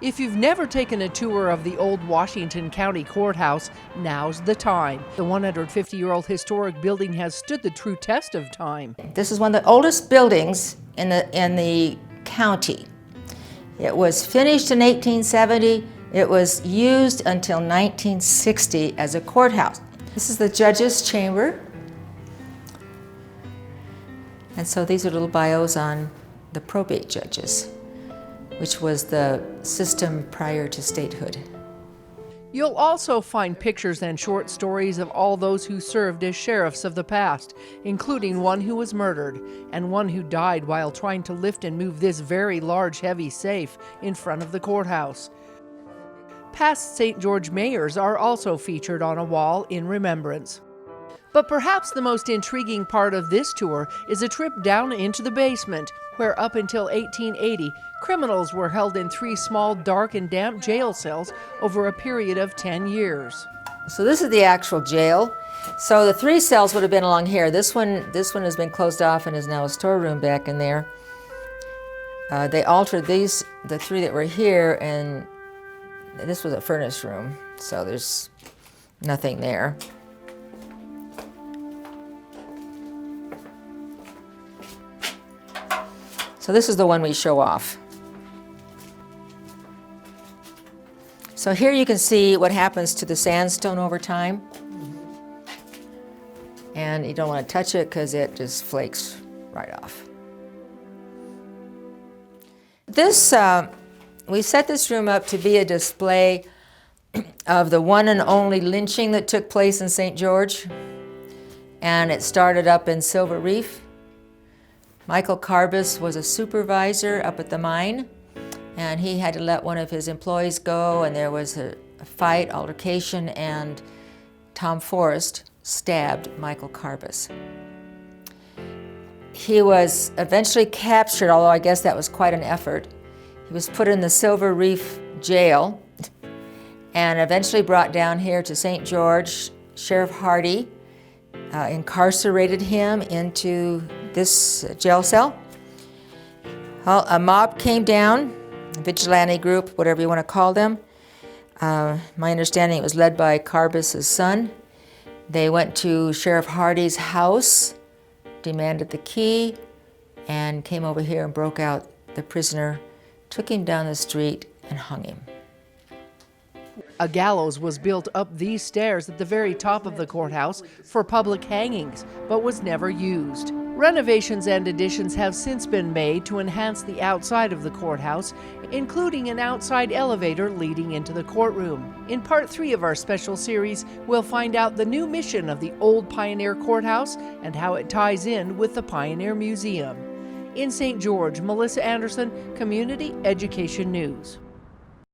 If you've never taken a tour of the old Washington County Courthouse, now's the time. The 150-year-old historic building has stood the true test of time. This is one of the oldest buildings in the county. It was finished in 1870. It was used until 1960 as a courthouse. This is the judge's chamber. And so these are little bios on the probate judges, which was the system prior to statehood. You'll also find pictures and short stories of all those who served as sheriffs of the past, including one who was murdered and one who died while trying to lift and move this very large, heavy safe in front of the courthouse. Past St. George mayors are also featured on a wall in remembrance. But perhaps the most intriguing part of this tour is a trip down into the basement, where up until 1880, criminals were held in 3 small, dark and damp jail cells over a period of 10 years. So this is the actual jail. So the 3 cells would have been along here. This one has been closed off and is now a storeroom back in there. They altered the 3 that were here, and this was a furnace room, so there's nothing there. So this is the one we show off. So here you can see what happens to the sandstone over time. And you don't want to touch it because it just flakes right off. This, we set this room up to be a display of the one and only lynching that took place in St. George. And it started up in Silver Reef. Michael Carbis was a supervisor up at the mine, and he had to let one of his employees go, and there was a fight, altercation, and Tom Forrest stabbed Michael Carbis. He was eventually captured, although I guess that was quite an effort. He was put in the Silver Reef jail and eventually brought down here to St. George. Sheriff Hardy incarcerated him into this jail cell. Well, a mob came down, a vigilante group, whatever you want to call them. My understanding it was led by Carbis' son. They went to Sheriff Hardy's house, demanded the key, and came over here and broke out the prisoner, took him down the street, and hung him. A gallows was built up these stairs at the very top of the courthouse for public hangings, but was never used. Renovations and additions have since been made to enhance the outside of the courthouse, including an outside elevator leading into the courtroom. In part 3 of our special series, we'll find out the new mission of the old Pioneer Courthouse and how it ties in with the Pioneer Museum. In St. George, Melissa Anderson, Community Education News.